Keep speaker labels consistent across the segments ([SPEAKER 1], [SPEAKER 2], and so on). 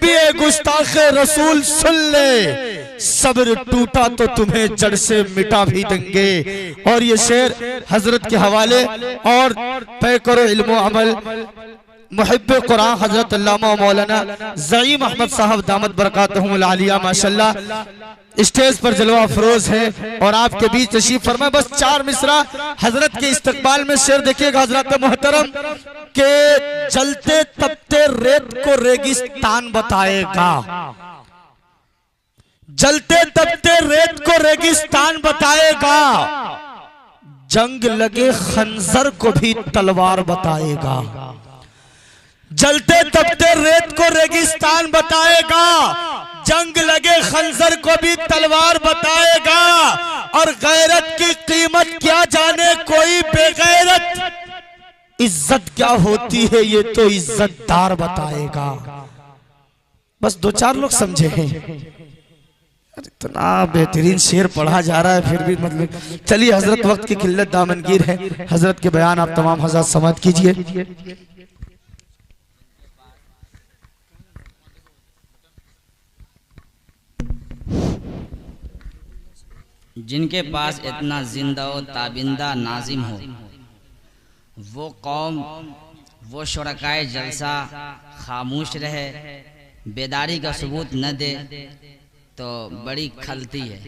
[SPEAKER 1] भी है गुस्ताख रसूल सुन ले, सब्र टूटा तो तुम्हें जड़ से मिटा भी देंगे। और ये शेर हजरत के हवाले और तय करो इल्मो अमल मुहिब्बे कुरान हजरत अल्लामा मौलाना ज़ईम अहमद साहब दामत बरकातहुमुल आलिया माशाल्लाह स्टेज पर जलवा अफरोज है और आपके बीच तशरीफ फरमाए। बस 4 मिसरा हजरत के इस्तकबाल में शेर देखिएगा हजरत मोहतरम के जलते तपते रेत को रेगिस्तान बताएगा, जलते तपते रेत को रेगिस्तान बताएगा, जंग लगे खंजर को भी तलवार बताएगा। जलते तपते रेत को रेगिस्तान बताएगा, जंग लगे खंजर को भी तलवार बताएगा। और गैरत की कीमत क्या जाने कोई बेगैरत, इज्जत क्या होती है ये तो इज्जतदार बताएगा। बस 2-4 लोग समझे हैं, इतना बेहतरीन शेर पढ़ा जा रहा है फिर भी मतलब। चलिए हजरत वक्त की किल्लत दामनगीर है, हजरत के बयान आप तमाम हजरत समाअत कीजिए।
[SPEAKER 2] जिनके पास इतना जिंदा व ताबिंदा नाजिम हो, वो कौम वो शुरकाए जलसा खामोश रहे, बेदारी का सबूत न दे तो बड़ी खलती है।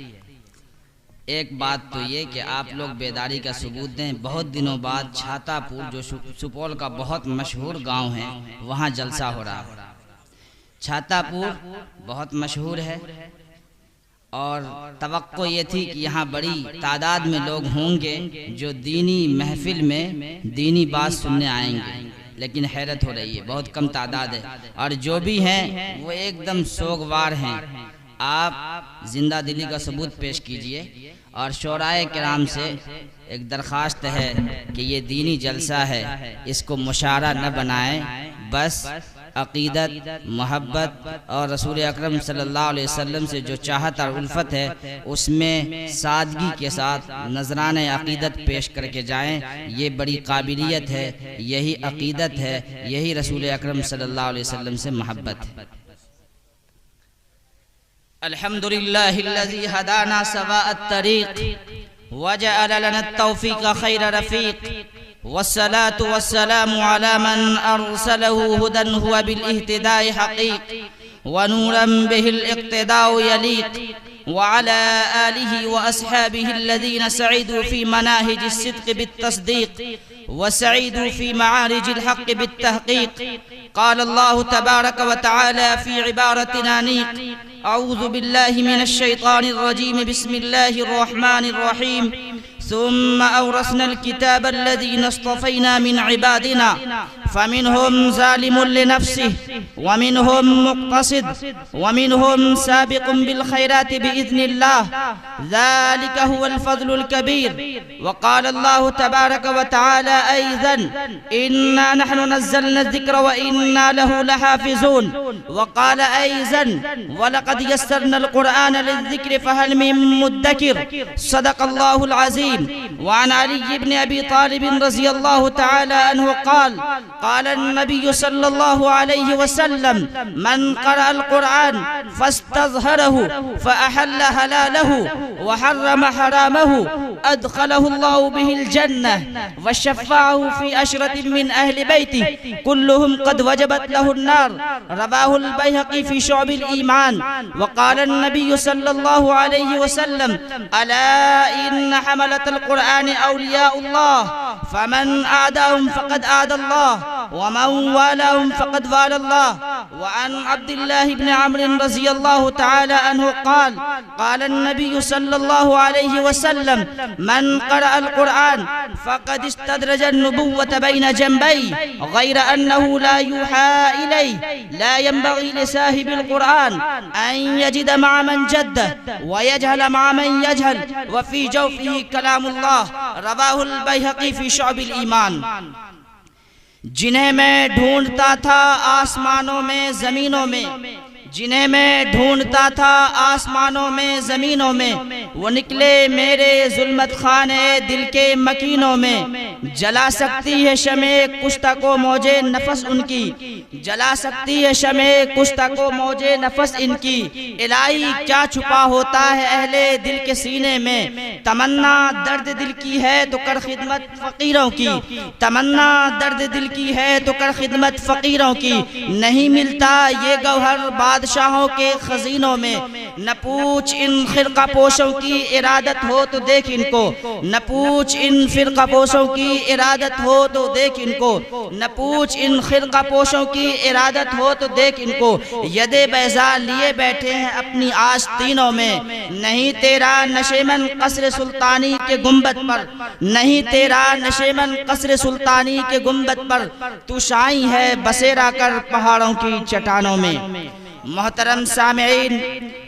[SPEAKER 2] एक बात तो ये कि आप लोग बेदारी का सबूत दें। बहुत दिनों बाद छातापुर जो सुपौल का बहुत मशहूर गांव है वहाँ जलसा हो रहा है। छातापुर बहुत मशहूर है और तवक्को ये थी कि यहाँ बड़ी तादाद में लोग होंगे जो दीनी महफिल में दीनी बात सुनने आएंगे, लेकिन हैरत हो रही है बहुत कम तादाद है और जो भी हैं वो एकदम सोगवार हैं। आप जिंदा दिली का सबूत पेश कीजिए और शोराए किराम से एक दरख्वास्त है कि ये दीनी जलसा है, इसको मुशारा न बनाएं, बस अकीदत मोहब्बत और रसूल अकरम सल्लल्लाहु अलैहि वसल्लम से जो चाहत और उल्फत है उसमें सादगी के साथ नजराने अकीदत पेश करके जाएं। ये बड़ी काबिलियत है, यही अकीदत है, यही रसूल अकरम सल्लल्लाहु अलैहि वसल्लम से मोहब्बत है। अल्हम्दुलिल्लाहिल्लज़ी हदाना सवाअत तरीक़ वजअल लना तौफ़ीक़ खैर रफ़ीक़ वस्सलातु वस्सलामु अला मन अरसलहु हुदन हुवा बिल इह्तिदाइ हक़ीक़ व नूरन बिहिल इक़्तिदाउ यलीक़ व अला आलिहि व अस्हाबिहि अल्लज़ीना सईदू फ़ी मनाहिजि सिद्क़ बित्तस्दीक़ व सईदू फ़ी मआरिजिल हक़्क़ बित्तहक़ीक़। क़ाल अल्लाहु तबारक व तआला फ़ी इबारतिन अनीक़ अऊज़ु बिल्लाहि मिनश शैतानिर रजीम बिस्मिल्लाहिर रहमानिर रहीम सुम्मा औरसनल किताब अल्लज़ीना इस्तफ़ैना मिन इबादिना फमिनहुम ज़ालिमुन लिनफ़्सिहि व मिनहुम मुक़्तसिद व मिनहुम साबिक़ुन बिल खैराति बिइज़्निल्लाह ज़ालिका हुवल फ़ज़्लुल कबीर। व क़ाल अल्लाहु तबारक व तआला अयज़न इन्ना नहनु नज़्ज़लना ज़िक्र व इन्ना लहु लहाफ़िज़ून। व क़ाल अयज़न व लक़द यस्सरनल क़ुरआन लिज़्ज़िक्रि फ़हल मिन मुद्दकिर। सदक़ल्लाहुल अज़ीम। वअन अली इब्न अबी तालिब रज़ियल्लाहु तआला अन्हु क़ाल क़ाल अन्नबी सल्लल्लाहु अलैहि वसल्लम मन क़रअल क़ुरआन फ़स्तज़हरहु फ़अहल्ल हलालहु व हर्रम हरामहु अदख़लहु अल्लाहु बिहिल जन्नह व शफ़अहु फ़ी अशरतिन मिन अहलि बैतिहि कुल्लुहुम क़द वजबत लहुन नार। रवाहुल बैहक़ी फ़ी शुअबिल ईमान। व क़ाल अन्नबी सल्लल्लाहु अलैहि वसल्लम अला इन्न हमलतल क़ुरआन औलियाउल्लाह फमन आदाहुम फ़क़द आदल्लाह व मन वालाहुम फ़क़द वालल्लाह। व अन अब्दुल्लाह इब्न अम्र रज़ियल्लाहु तआला अन्हु क़ाल क़ाल अन्नबी सल्लल्लाहु अलैहि वसल्लम मन क़रअल क़ुरआन फ़क़द इस्तदरजन नुबुव्वत बैन जंबैहि ग़ैर अन्नहु ला युहा इलैहि ला यंबग़ी लिसाहिबिल क़ुरआन अन यजिद मअ मन जद्दह व यजहल मअ मन यजहल व फ़ी जौफ़िही कलामुल्लाह। रवाहुल बैहक़ी फ़ी शुअबिल ईमान। जिन्हें मैं ढूंढता था आसमानों में ज़मीनों में, जिन्हें मैं ढूंढता था आसमानों में ज़मीनों में, वो निकले मेरे जुल्मत खाने दिल के मकीनों में। जला सकती है शमे कुश्ता को मौजे नफस उनकी, जला सकती है शमे कुश्ता को मौजे नफस इनकी। इलाही क्या छुपा होता है अहले दिल के सीने में, तमन्ना दर्द दिल की है तो कर खिदमत फकीरों की, तमन्ना दर्द दिल की है तो कर खिदमत फकीरों की। नहीं मिलता ये गौहर बादशाहों के खजीनों में, न पूछ इन फिरका पोशों की इरादत हो तो देख इनको, न पूछ इन फिरका पोशों की इरादत हो तो देख इनको, न पूछ इन फिरका पोशों की इरादत हो तो देख इनको। यदे बैजा लिए बैठे हैं अपनी आस्तीनों में, नहीं तेरा नशेमन कसर सुल्तानी के गुंबद पर, नहीं तेरा नशेमन कसर सुल्तानी के गुंबद पर, तू शाई है बसेरा कर पहाड़ों की चट्टानों में। मोहतरम सामीईन,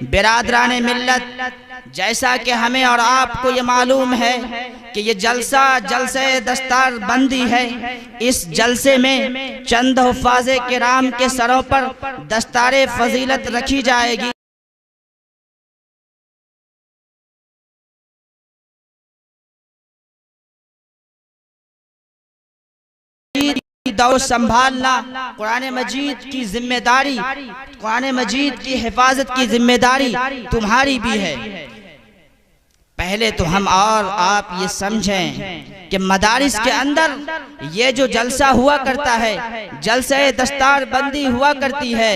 [SPEAKER 2] बिरादराने मिल्लत, जैसा कि हमें और आपको ये मालूम है कि ये जलसा जलसे दस्तार बंदी है। इस जलसे में चंद हुफ़ाज़े किराम के सरों पर दस्तारे फजीलत रखी जाएगी। दौर संभालना कुरान मजीद की जिम्मेदारी, कुरान मजीद की हिफाजत की जिम्मेदारी तुम्हारी भी है। पहले तो हम और आप ये समझें कि मदारिस के अंदर ये जो जलसा हुआ करता है, जलसे दस्तार बंदी हुआ करती है,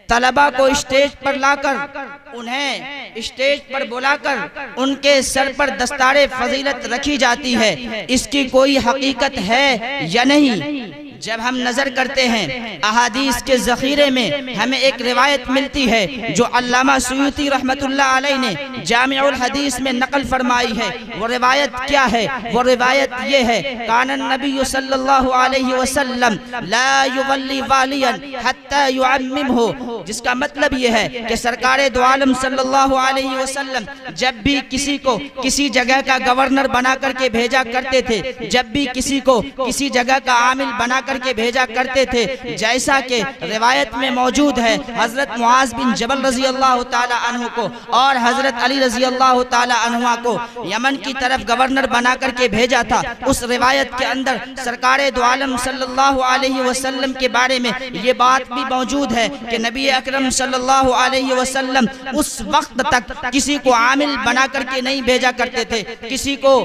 [SPEAKER 2] तलबा को स्टेज पर लाकर उन्हें स्टेज पर बुलाकर उनके सर पर दस्तारे फजीलत रखी जाती है। इसकी कोई हकीकत है या नहीं? जब हम नजर करते हैं अहादीस के ज़ख़ीरे में हमें एक रिवायत मिलती है जो अल्लामा सुयूती रहमतुल्लाह अलैह ने जामिउल हदीस में नकल फरमाई है। वो रिवायत क्या है? वो रिवायत ये है, कानन नबी सल्लल्लाहु अलैहि वसल्लम ला युवल्ली वालियन हत्ता युअम्मिमहु, जिसका मतलब ये है कि सरकारे दो आलम सल्लल्लाहु अलैहि वसल्लम जब भी किसी को किसी जगह का गवर्नर बना करके भेजा करते थे, जब भी किसी को किसी जगह का आमिल बना करके भेजा करते थे, जैसा कि रिवायत में मौजूद है हजरत मुआज बिन जबल रजी अल्लाह ताला अन्हु को और हजरत अली रजी अल्लाह ताला अन्हुमा को यमन की तरफ गवर्नर बना करके भेजा था। उस रिवायत के अंदर सरकारे दो आलम सल्लल्लाहु अलैहि वसल्लम के बारे में ये बात भी मौजूद है कि नबी अकरम सल्लल्लाहु अलैहि वसल्लम उस वक्त तक किसी को आमिल बना करके नहीं भेजा करते थे, किसी को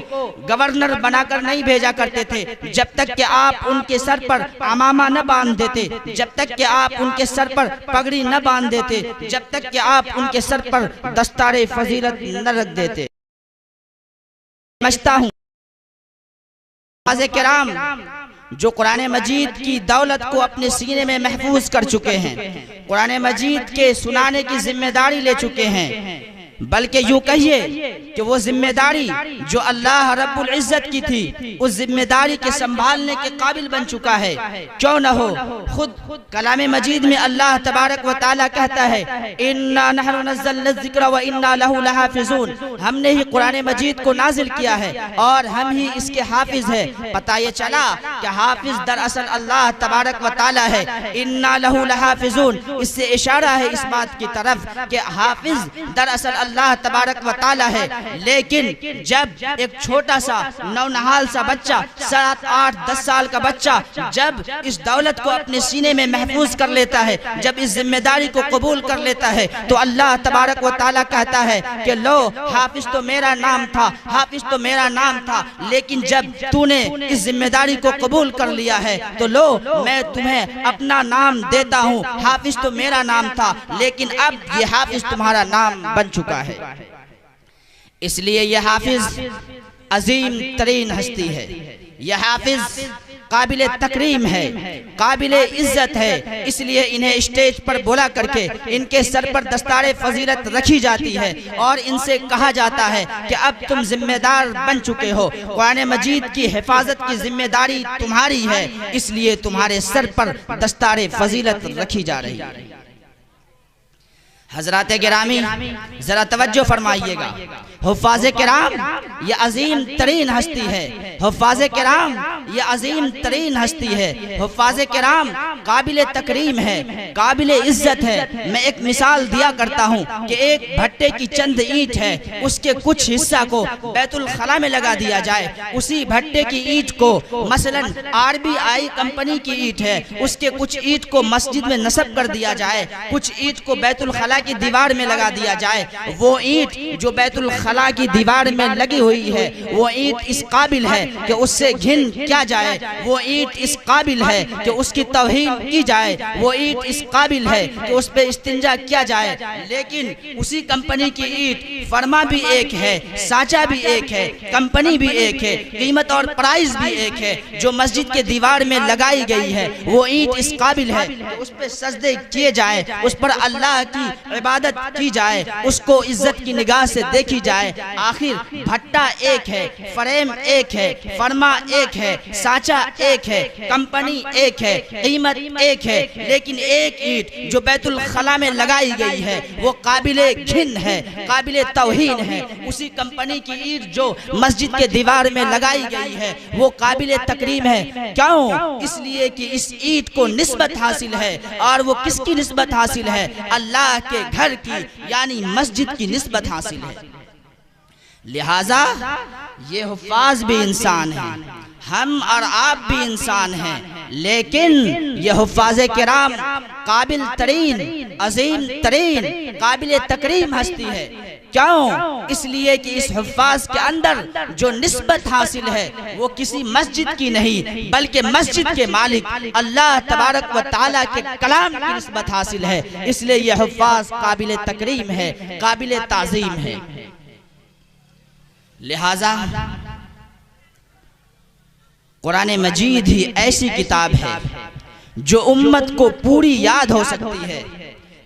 [SPEAKER 2] गवर्नर बनाकर नहीं भेजा करते थे, जब तक कि आप उनके सर पर अमामा न बांध देते, जब तक कि आप उनके सर पर पगड़ी न बांध देते, जब तक कि आप उनके सर पर दस्तारे फजीलत न रख देते। समझता हूँ किराम जो कुरान मजीद की दौलत को अपने सीने में महफूज कर चुके हैं, कुरान मजीद के सुनाने की जिम्मेदारी ले चुके हैं, बल्कि यूं कहिए कि वो जिम्मेदारी जो अल्लाह रब्बुल इज्जत की थी उस जिम्मेदारी के संभालने के काबिल बन चुका है। क्यों न हो, खुद कलाम मजीद में अल्लाह तबारक व तआला कहता है इन्ना नहनु नज़्ज़लना ज़िक्र व इन्ना लहु लहाफ़िज़ून, हमने ही कुरान मजीद को नाजिल किया है और हम ही इसके हाफिज है। पता ये चला कि हाफिज दरअसल अल्लाह तबारक व तआला है। इन्ना लहु लहाफ़िज़ून, इससे इशारा है इस बात की तरफ कि हाफिज दरअसल अल्लाह तबारक व तआला है। लेकिन जब एक छोटा सा नौनहाल सा बच्चा 7, 8, 10 साल का बच्चा जब इस दौलत को अपने सीने में महफूज कर लेता है, जब इस जिम्मेदारी को कबूल कर लेता है, तो अल्लाह तबारक व तआला कहता है कि लो हाफिज तो मेरा नाम था, हाफिज तो मेरा नाम था, लेकिन जब तूने इस जिम्मेदारी को कबूल कर लिया है तो लो मैं तुम्हें अपना नाम देता हूँ। हाफिज तो मेरा नाम था लेकिन अब ये हाफिज तुम्हारा नाम बन चुका है। इसलिए यह हाफिज अजीम तरीन हस्ती है, यह हाफिज काबिल तकरीम है, काबिल इज्जत है। इसलिए इन्हें स्टेज पर बुला करके इनके सर पर दस्तारे फजीलत रखी जाती है और इनसे कहा जाता है कि अब तुम जिम्मेदार बन चुके हो, कुरान मजीद की हिफाजत की जिम्मेदारी तुम्हारी है, इसलिए तुम्हारे सर पर दस्तारे फजीलत रखी जा रही है। हजरात गिरामी जरा तवज्जो फरमाइएगा, हुफ़ाज़ किराम ये अजीम तरीन हस्ती है, हुफ़ाज़ किराम ये अजीम तरीन हस्ती है, हुफ़ाज़ किराम काबिल तकरीम है, काबिल इज्जत है। मैं एक मिसाल दिया करता हूँ कि एक भट्टे की चंद ईंट है, उसके कुछ हिस्सा को बैतुल खला में लगा दिया जाए। उसी भट्टे की ईंट को मसलन RBI कंपनी की ईंट है, उसके कुछ ईंट को मस्जिद में नस्ब कर दिया जाए, कुछ ईंट को बैतुल खला की दीवार में लगा दिया जाए। वो ईंट जो बैतुल खला की दीवार में लगी हुई है वो ईंट इस काबिल है कि उससे घिन किया जाए, वो ईंट इस काबिल है कि उसकी तौहीन की जाए, वो ईंट इस काबिल है कि उस पे इस्तिंजा किया जाए। लेकिन उसी कंपनी की ईंट फरमा भी एक है, साचा भी एक है, कंपनी भी एक है, कीमत और प्राइस भी एक है, जो मस्जिद के दीवार में लगाई गई है वो ईंट इस काबिल है कि उस पे सजदे किए जाए, उस पर अल्लाह की इबादत की जाए, उसको इज्जत की निगाह से देखी जाए। आखिर भट्टा एक है, फ्रेम एक है, फरमा एक है, साचा एक है, कंपनी एक है, कीमत एक है, लेकिन एक ईंट जो बैतुल खला में लगाई गई है वो काबिले घिन है, काबिले तौहीन है। उसी कंपनी की ईंट जो मस्जिद के दीवार में लगाई गई है वो काबिले तकरीम है। क्यों? इसलिए कि इस ईंट को निस्बत हासिल है, और वो किसकी निस्बत हासिल है? अल्लाह के घर की, यानी मस्जिद की निस्बत हासिल है। लिहाजा ये हुफ़ाज़ भी इंसान है, हम और आप भी इंसान हैं, लेकिन ये हुफ़ाज़ किराम काबिल तरीन, अजीम तरीन, काबिल तकरीम हस्ती है। क्यों? इसलिए कि इस हुफ़ाज़ के अंदर जो निस्बत हासिल है वो किसी मस्जिद की नहीं बल्कि मस्जिद के मालिक अल्लाह तबारक व तआला के कलाम की निस्बत हासिल है। इसलिए यह हुफ़ाज़ काबिल तकरीम है, काबिल ताज़ीम है। लिहाजा कुरान मजीद ही ऐसी किताब है जो उम्मत को पूरी याद हो सकती है।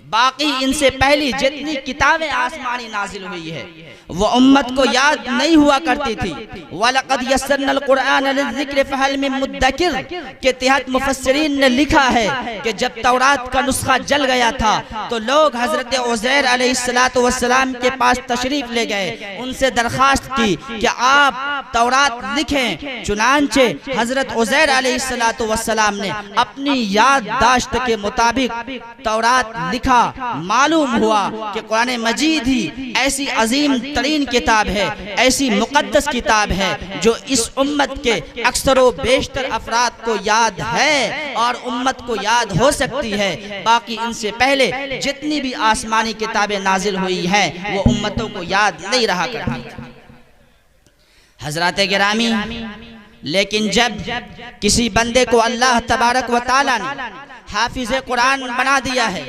[SPEAKER 2] बाकी इनसे पहली जितनी किताबें आसमानी नाजिल हुई है वो उम्मत को याद नहीं हुआ करती थी। वलक़द यस्सरनल कुरआन लिज़्ज़िक्र फहल मिन मुद्दकिर के तहत मुफस्सिरीन ने लिखा है कि जब तौरात का नुस्खा जल गया था तो लोग हजरत उज़ैर अलैहिस्सलातु वस्सलाम के पास तशरीफ ले गए, उनसे दरखास्त की कि आप तौरात लिखें। चुनांचे हजरत उज़ैर अलैहिस्सलातु वस्सलाम ने अपनी याददाश्त के मुताबिक तौरात लिखा। मालूम हुआ कि कुरान मजीद ही ऐसी अजीम तरीन किताब है, ऐसी मुकद्दस किताब है जो इस उम्मत के अक्सरो बेशतर अफराद को याद है और उम्मत को याद हो सकती है। बाकी इनसे पहले जितनी भी आसमानी किताबें नाजिल हुई है वो उम्मतों को याद नहीं रहा करती। हजरात गिरामी, लेकिन जब किसी बंदे को अल्लाह तबारक व तआला ने हाफिज कुरान बना दिया है,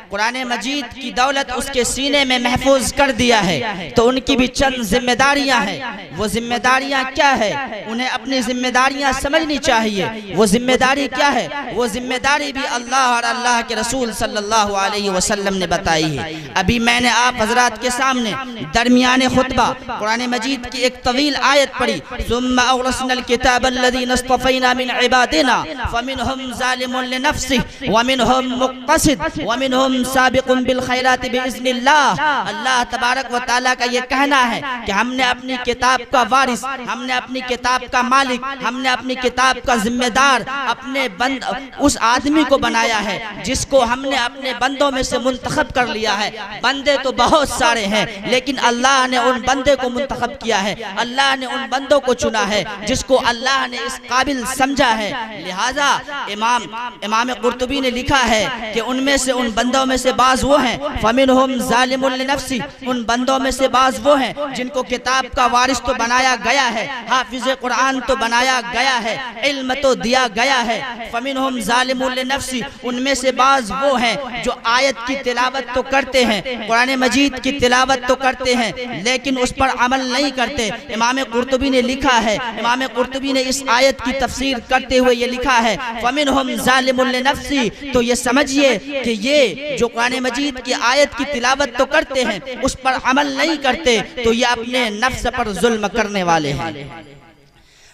[SPEAKER 2] कुरान मजीद की दौलत उसके सीने में महफूज कर दिया है, तो उनकी भी चंद जिम्मेदारियां हैं। वो जिम्मेदारियां क्या है? उन्हें अपनी जिम्मेदारियां समझनी चाहिए। वो जिम्मेदारी क्या है? वो जिम्मेदारी भी अल्लाह और अल्लाह के रसूल सल्लल्लाहु अलैहि वसल्लम ने बताई है। अभी मैंने आप हजरात के सामने दरमियाने खुतबा कुरान मजीद की एक तवील आयत पढ़ी, सुम्मा औरसनल किताबल्लज़ीना इस्तफ़ैना मिन इबादिना फमिनहुम ज़ालिमुन लिनफ़्सिहि व मिनहुम मुक़्तसिद व मिनहुम साबिक़ुन बिल खैरात बिइज़्निल्लाह। अल्लाह तबारक व तआला का ये कहना है कि हमने अपनी किताब का वारिस, हमने अपनी किताब का मालिक, हमने अपनी किताब का जिम्मेदार अपने बंद उस आदमी को बनाया है जिसको हमने अपने बंदों में से मुंतखब कर लिया है। बंदे तो बहुत सारे हैं लेकिन अल्लाह ने उन बंदे को मुंतखब किया है, अल्लाह ने उन बंदों को चुना है जिसको अल्लाह ने इस काबिल समझा है। लिहाजा इमाम कुर्तुबी ने लिखा है कि उनमें से उन बंदों में से बाज वो हैं फमिनहुम ज़ालिमुन लिनफ़्सी, उन बंदों में से बाज वो हैं जिनको किताब का वारिस तो बनाया गया है, हाफिज कुरान तो बनाया गया है, इल्म तो दिया गया है। फमिनहुम ज़ालिमुन लिनफ़्सी, उनमें से बाज वो हैं जो आयत की तिलावत तो करते हैं, कुरान मजीद की तिलावत तो करते हैं लेकिन उस पर अमल नहीं करते। इमाम कुर्तुबी ने लिखा है, इमाम कुर्तुबी ने इस आयत की तफसीर करते हुए ये लिखा है फमिनहुम ज़ालिमुन लिनफ़्सी, तो ये समझिए कि ये जो कुरान मजीद की आयत की तिलावत तो करते हैं उस पर अमल नहीं करते तो ये अपने नफ्स पर जुल्म करने वाले हैं।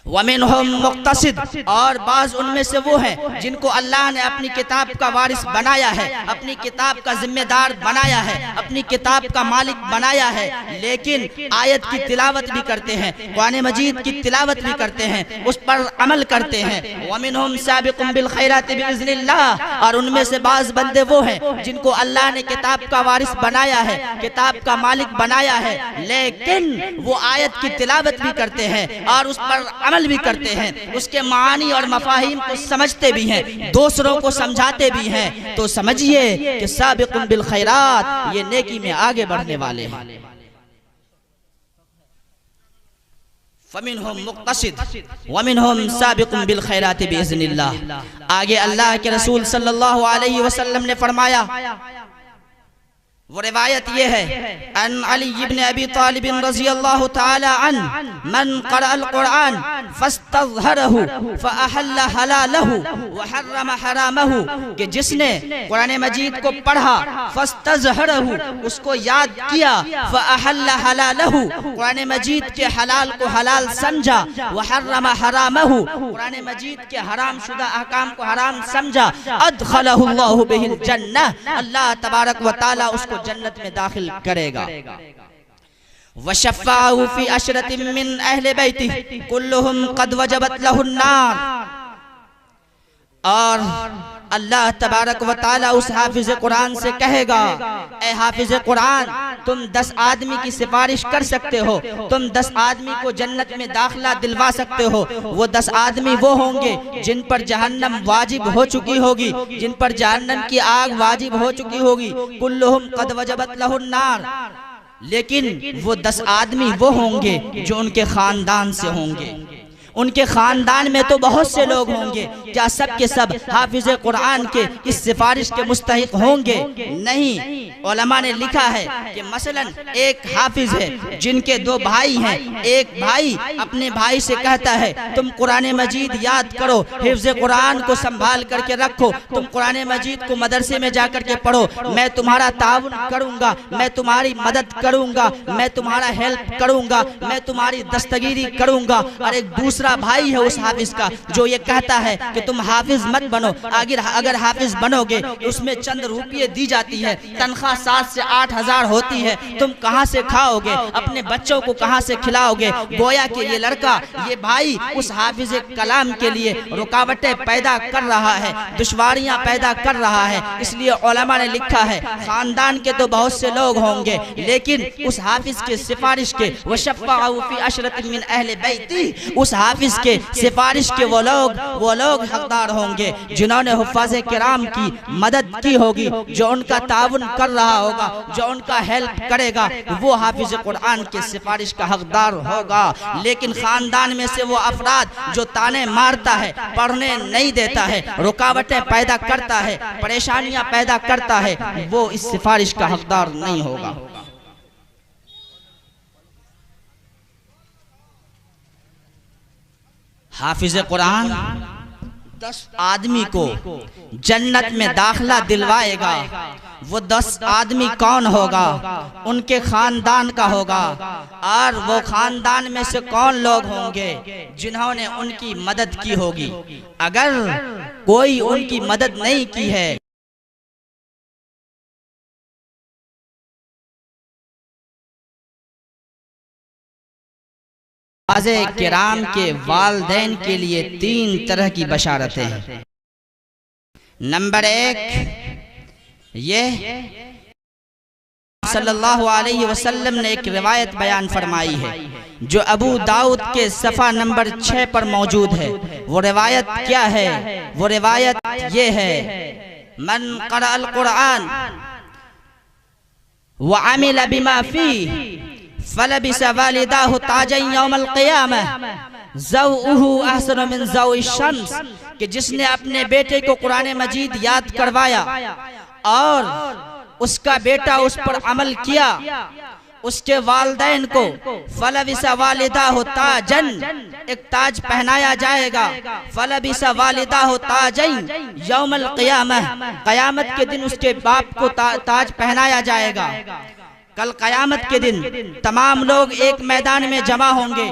[SPEAKER 2] वमिनहुम मुक्तसिद, और बाज उनमें से वो हैं जिनको अल्लाह ने अपनी किताब का वारिस बनाया है, अपनी किताब का जिम्मेदार बनाया है, अपनी किताब का मालिक बनाया है, लेकिन आयत की तिलावत भी करते हैं, कुरान मजीद की तिलावत भी करते हैं, उस पर अमल करते हैं। वमिनहुम साबिकुम बिल खैराति बिइज़्निल्लाह, और उनमें से बाज बंदे वो हैं जिनको अल्लाह ने किताब का वारिस बनाया है, किताब का मालिक बनाया है, लेकिन वो आयत की तिलावत भी करते हैं और उस पर अमल भी करते हैं, उसके मानी और मफाहिम को समझते भी हैं, दूसरों को समझाते भी हैं। तो समझिए कि साबिकुन बिल खैरात, ये नेकी में आगे बढ़ने वाले हैं। फमिनहुम मुक्तसिद वमिनहुम साबिकुन बिल खैराति बिइज़्निल्लाह। आगे अल्लाह के रसूल सल्लल्लाहु अलैहि वसल्लम ने फरमाया, वो रिवायत ये है, अन अली इब्न अबी तालिब रज़ियल्लाहु ताला अन मन क़रअल क़ुरआन फस्तज़हरहु फ़अहल्ल हलालहु व हर्रम हरामहु, कि जिसने कुरान मजीद को पढ़ा, फस्तज़हरहु, उसको याद किया, फ़अहल्ल हलालहु, कुरान मजीद के हलाल को हलाल समझा, व हर्रम हरामहु, कुरान मजीद के हराम शुदा अहकाम को हराम समझा, अदखलहु अल्लाहु बिहिल जन्नह, अल्लाह तबारक व तआला उसको जन्नत में दाखिल करेगा। वशफ़अहु फ़ी अशरतिन मिन अहले बैतिही कुल्लुहुम क़द वजबत लहुन नार, और अल्लाह तबारक व तआला उस हाफिज कुरान से कहेगा, ए हाफिज कुरान, तुम 10 आदमी की सिफारिश कर सकते हो, तुम 10 आदमी को जन्नत में दाखिला दिलवा सकते हो। वो 10 आदमी वो होंगे जिन पर जहन्नम वाजिब हो चुकी होगी, जिन पर जहन्नम की आग वाजिब हो चुकी होगी। कुल्लुहुम क़द वजबत लहुन नार, लेकिन वो 10 आदमी वो होंगे जो उनके खानदान से होंगे। उनके खानदान में तो बहुत से लोग होंगे, क्या सब के सब हाफिज कुरान के इस सिफारिश के मुस्तहिक होंगे? नहीं। उलमा ने लिखा है कि मसलन एक हाफिज है जिनके 2 भाई हैं, एक भाई अपने भाई से कहता है तुम कुरान मजीद याद करो, हिफ्ज़ कुरान को संभाल करके रखो, तुम कुरान मजीद को मदरसे में जाकर के पढ़ो, मैं तुम्हारा ताउन करूंगा, मैं तुम्हारी मदद करूंगा, मैं तुम्हारा हेल्प करूंगा, मैं तुम्हारी दस्तगीरी करूंगा। और एक दूसरा भाई है उस हाफिज का जो ये कहता है कि तुम हाफिज मत बनो, अगर हाफिज बनोगे उसमें चंद रुपये दी जाती है, तनख्वाह 7 से 8 हज़ार होती है, तुम कहां से खाओगे, अपने बच्चों को कहां से खिलाओगे। गोया कि ये लड़का, ये भाई उस हाफिज कलाम के लिए रुकावटें पैदा कर रहा है, दुश्वारियां पैदा कर रहा है। इसलिए उलमा ने लिखा है खानदान के तो बहुत से लोग होंगे, लेकिन उस हाफिज के सिफारिश के, वशफ़अहु फ़ी अशरतिन मिन अहले बैती, उस हाफिज के सिफारिश के वो लोग हकदार होंगे जिन्होंने हुफ़ाज़े किराम की मदद की होगी, जो उनका ताउन कर रहा होगा, जो उनका हेल्प करेगा, वो हाफिज कुरान के सिफारिश का हकदार होगा। लेकिन खानदान में से वो अफराद जो ताने मारता है, पढ़ने नहीं देता है, रुकावटें पैदा करता है, परेशानियां पैदा करता है, वो इस सिफारिश का हकदार नहीं होगा। हाफिज कुरान 10 आदमी को जन्नत में दाखिला दिलवाएगा। वो 10 आदमी कौन होगा? उनके खानदान का होगा, और वो खानदान में से कौन लोग होंगे जिन्होंने उनकी मदद की होगी। अगर कोई उनकी मदद नहीं की है, हुफ़ाज़े किराम के वालिदैन के लिए 3 तरह की बशारतें हैं। नंबर 1, ये सल्लल्लाहु अलैहि वसल्लम ने एक रिवायत बयान फरमाई है जो अबू दाऊद के सफ़ा नंबर 6 पर मौजूद है। वो रिवायत क्या है? वो रिवायत ये है, मन क़रअल क़ुरआन व अमिल बिमा फ़ीह फलबिस वालिदाहु ताजन यौमल क़ियामह ज़ौउहु अहसनु मिन ज़ौइ शम्स, कि जिसने अपने बेटे को कुरान मजीद याद करवाया और उसका बेटा उस पर अमल किया, उसके वालिदैन को फलबिस वालिदाहु ताजन, एक ताज पहनाया जाएगा, फलबिस वालिदाहु ताजन यौमल क़ियामह, क़यामत के दिन उसके बाप को ताज पहनाया जाएगा। कल क़यामत के दिन तमाम लोग एक मैदान में जमा होंगे।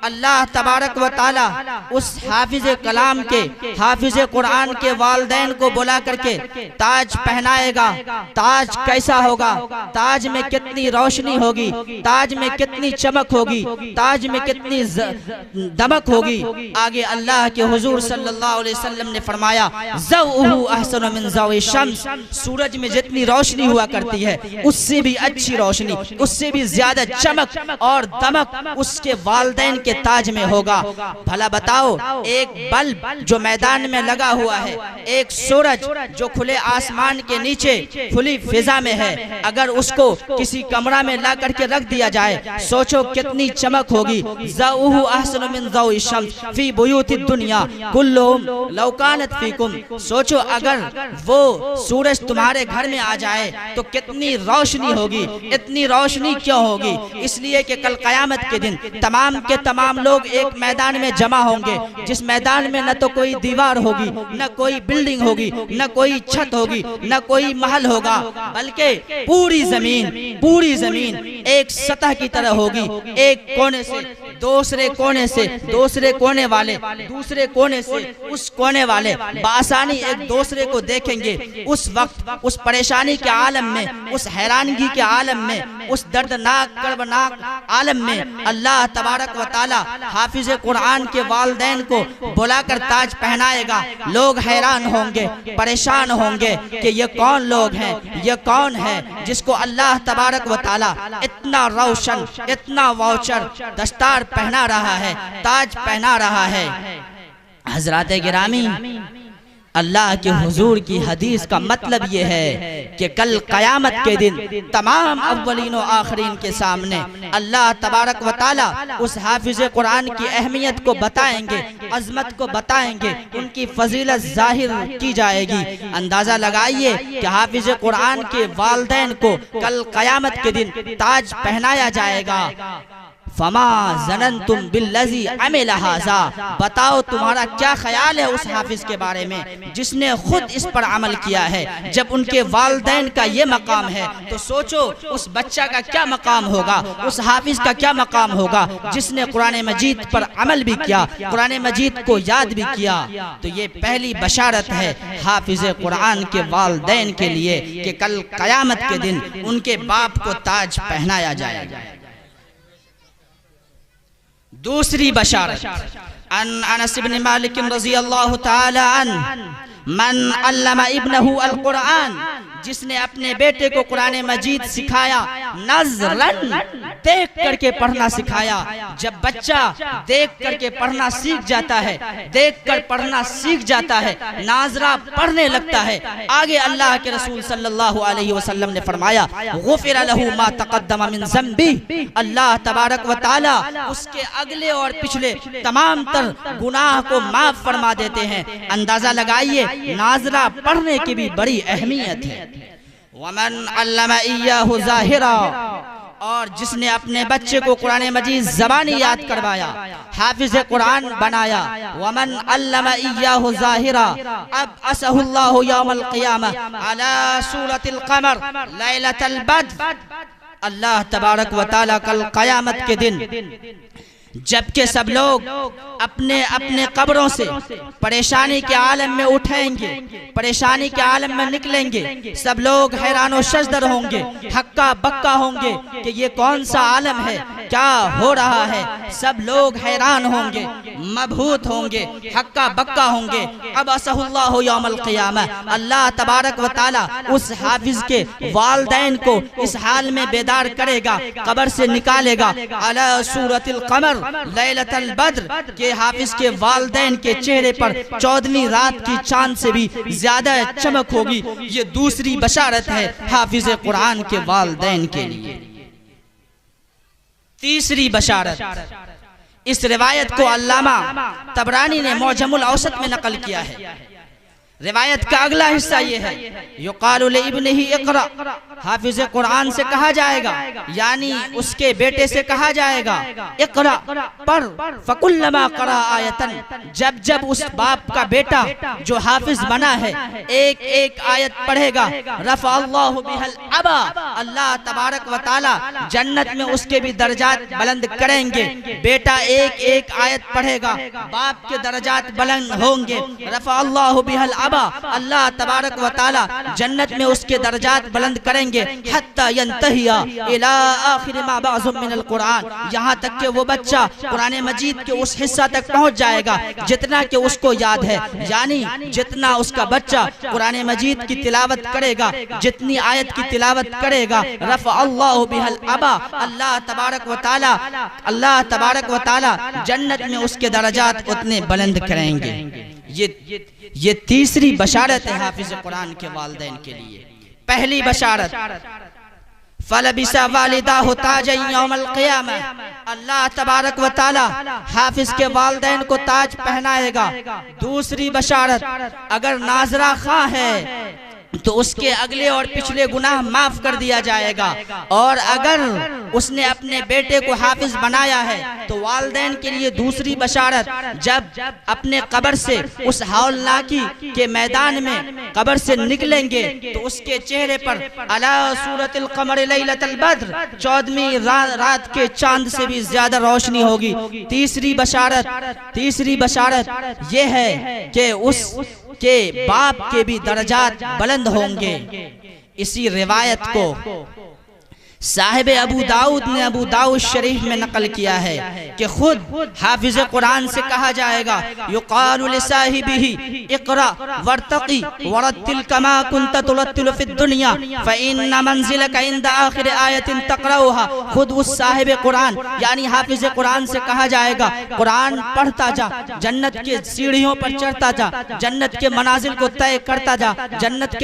[SPEAKER 2] अल्लाह तबारक व ताला उस हाफिज कलाम के, हाफिज कुरान के वालिदैन को बुला करके ताज पहनाएगा। ताज कैसा होगा? ताज में कितनी रोशनी होगी, ताज में कितनी चमक होगी, ताज में कितनी दमक होगी। आगे अल्लाह के हुजूर सल्लल्लाहु अलैहि वसल्लम ने फरमाया, ज़ौहु अहसनु मिन ज़ौइ शम्स, सूरज में जितनी रोशनी हुआ करती है उससे भी अच्छी रोशनी, उससे भी ज्यादा चमक और दमक उसके वालिदैन के ताज में होगा। भला बताओ, एक बल्ब जो मैदान में लगा हुआ है, एक सूरज जो खुले आसमान के नीचे खुली फिजा में है, अगर उसको किसी कमरा में ला करके रख दिया जाए, सोचो कितनी चमक होगी। ज़ौहु अहसनु मिन ज़ौइ शम्स फी बुयूतिद दुनिया कुल्लुहुम लौ कानत फीकुम, सोचो अगर वो सूरज तुम्हारे घर में आ जाए तो कितनी रोशनी होगी। इतनी रोशनी क्यों होगी? इसलिए कि कल क़यामत के दिन तमाम के तमाम लोग एक मैदान में जमा होंगे, जिस मैदान में न तो कोई दीवार होगी, न कोई बिल्डिंग होगी, न कोई छत होगी, न कोई महल होगा, बल्कि पूरी जमीन एक सतह की तरह होगी। एक कोने से दूसरे कोने से, दूसरे कोने वाले दूसरे कोने से उस कोने वाले बासानी एक दूसरे को देखेंगे। उस वक्त उस परेशानी के आलम में, उस हैरानगी के आलम में, उस दर्दनाक कर्बनाक आलम में अल्लाह तबारक व ताला हाफिज कुरान के वालिदैन को बुलाकर ताज पहनाएगा। लोग हैरान होंगे, परेशान होंगे कि ये कौन लोग हैं, ये कौन है जिसको अल्लाह तबारक व ताला इतना रोशन, इतना वाउचर दस्तार पहना रहा है, ताज पहना रहा है। हजरात गिरामी, अल्लाह के हुजूर की हदीस का मतलब ये है कि कल क़यामत के दिन तमाम अव्वलीन और आखिरीन के सामने अल्लाह तबारक व ताला उस हाफिज कुरान की अहमियत को बताएंगे, अजमत को बताएंगे, उनकी फजीलत जाहिर की जाएगी। अंदाज़ा लगाइए कि हाफिज कुरान के वालिदैन को कल क़यामत के दिन ताज पहनाया जाएगा। फमा ज़ननतुम बिल्लज़ी अमिल हाज़ा, बताओ तुम्हारा क्या ख्याल है उस हाफिज के बारे में जिसने खुद इस पर अमल किया है। जब उनके वालिदैन का ये मकाम है तो सोचो उस बच्चा का क्या मकाम होगा, उस हाफिज का क्या मकाम होगा जिसने कुरान मजीद पर अमल भी किया, कुरान मजीद को याद भी किया। तो ये पहली बशारत है हाफिज कुरान के वालिदैन के लिए कि कल क़यामत के दिन उनके बाप को ताज पहनाया जाएगा। दूसरी बशारत, अनस इब्न मालिक रज़ियल्लाहु ताला अन्हु मन अल्लमा इब्नहु अल कुरान, जिसने अपने बेटे को कुरान मजीद सिखाया, नज़रन देख करके पढ़ना सिखाया। जब बच्चा देख करके पढ़ना सीख जाता है, देख कर पढ़ना सीख जाता है, नाजरा पढ़ने लगता है, आगे अल्लाह के रसूल सल्लल्लाहु अलैहि वसल्लम ने फरमाया, गुफ़िर लहू मा तक़द्दम मिन ज़ंबी, अल्लाह तबारक व ताला उसके अगले और पिछले तमाम तर गुनाह को माफ फरमा देते हैं। अंदाजा लगाइए, नाजरा पढ़ने की भी बड़ी अहमियत है। वमन अल्लमा इय्याहु ज़ाहिरा, और जिसने अपने बच्चे को कुरान मजीद ज़बानी याद करवाया, हाफिज कुरान बनाया। वमन अल्लमा इय्याहु ज़ाहिरा अब असहुल्लाहु यौमल क़ियामह अला सूरतिल क़मर लैलतल बद्र, अल्लाह तबारक व ताला कल क़यामत के दिन जबकि सब लोग अपने अपने कब्रों से परेशानी के आलम में उठेंगे, परेशानी के आलम में निकलेंगे, सब लोग हैरान और शजदर होंगे, हक्का बक्का होंगे कि ये कौन सा आलम है, क्या हो रहा है। सब लोग हैरान होंगे, मबहूत होंगे, हक्का बक्का होंगे। अब असहुल्लाहु यौमल क़ियामह, अल्लाह तबारक व ताला उस हाफिज के वालिदैन को इस हाल में बेदार करेगा, कब्र से निकालेगा। अला सूरतिल क़मर लैलतल बद्र, के हाफिज के वालिदैन के चेहरे पर 14वीं रात की चांद से भी ज्यादा चमक होगी। ये दूसरी बशारत है हाफिज कुरान के वालिदैन के लिए। तीसरी बशारत, इस रिवायत को अल्लामा तबरानी ने मौजमुल औसत में नकल किया है। रिवायत का अगला हिस्सा ये है, युकालु लिइब्निही इक़रा, हाफिज कुरान से कहा जाएगा, यानी उसके बेटे से कहा जाएगा, इक़रा पढ़, फकुल्लमा क़रा आयतन, जब जब उस बाप का बेटा जो हाफिज बना है एक एक आयत पढ़ेगा, रफ़ा अल्लाहु बिहल अबा, अल्लाह तबारक व तआला जन्नत में उसके भी दर्जात बुलंद करेंगे। बेटा एक एक आयत पढ़ेगा, बाप के दर्जात बुलंद होंगे। रफ़ा अल्लाहु बिहल अबा, अल्लाह तबारक व तआला जन्नत में उसके दर्जात बुलंद करेंगे। हत्ता यंतहिया इला आखिर मा बअज़ मिनल कुरान, यहाँ तक कि वो बच्चा कुरान मजीद के उस हिस्सा तक पहुँच जाएगा जितना कि उसको याद है, यानी जितना उसका बच्चा कुरान मजीद की तिलावत करेगा, जितनी आयत की तिलावत करेगा, रफ़ा अल्लाहु बिहल अबा, अल्लाह तबारक व तआला जन्नत में उसके दर्जात उतने बुलंद करेंगे। ये तीसरी बशारत है हाफिज कुरान के वालिदैन के लिए। पहली बशारत, फलबिसा वालिदाहु ताजन यौमल क़ियामा, अल्लाह तबारक व तआला हाफिज के वालिदैन को ताज पहनाएगा। दूसरी बशारत, अगर नाज़रा खां है तो उसके अगले और पिछले गुनाह माफ कर दिया जाएगा, और अगर उसने अपने बेटे को हाफिज बनाया है तो वालिदैन के लिए दूसरी बशारत, जब अपने कब्र से उस हौलनाकी के मैदान में कब्र से निकलेंगे तो उसके चेहरे पर अला सूरतिल क़मर लैलतल बद्र, 14वीं रात के चांद से भी ज्यादा रोशनी होगी। तीसरी बशारत ये है कि उसके बाप के भी दर्जात बुलंद होंगे। इसी रिवायत को साहिब अबू दाऊद ने अबू दाऊद शरीफ में नकल किया है कि खुद हाफिज कुरान से कहा जाएगा, युकालु लिसाहिबिही इक़रा वर्तक़ी वरत्तिल कमा कुन्त तुरत्तिलु फिद दुनिया फ़इन्न मंज़िलका इंद आखिर आयतिन तक़रऊहा, खुद उस साहिब कुरान यानी हाफिज कुरान से कहा जाएगा, कुरान पढ़ता जा, जन्नत के सीढ़ियों पर चढ़ता जा, जन्नत के मनाजिल को तय करता जा, जन्नत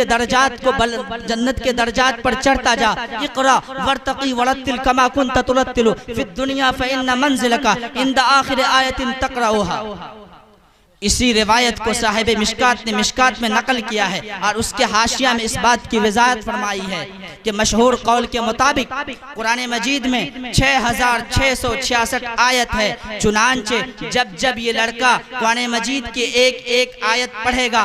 [SPEAKER 2] के दर्जात पर चढ़ता जा। इक़रा वर्तक़ी वरत्तिल कमा कुन्त तुरत्तिलु फिद दुनिया फ़इन्न मंज़िलका इंद आखिर आयतिन तक़रऊहा। इसी रिवायत को साहिब मिशकात ने मिशकात में नकल किया है और उसके हाशिया में इस बात की वजाहत फरमाई है कि मशहूर कौल के मुताबिक कुरान मजीद में 6666 आयत है। चुनांचे जब जब ये लड़का कुरान मजीद की एक एक आयत पढ़ेगा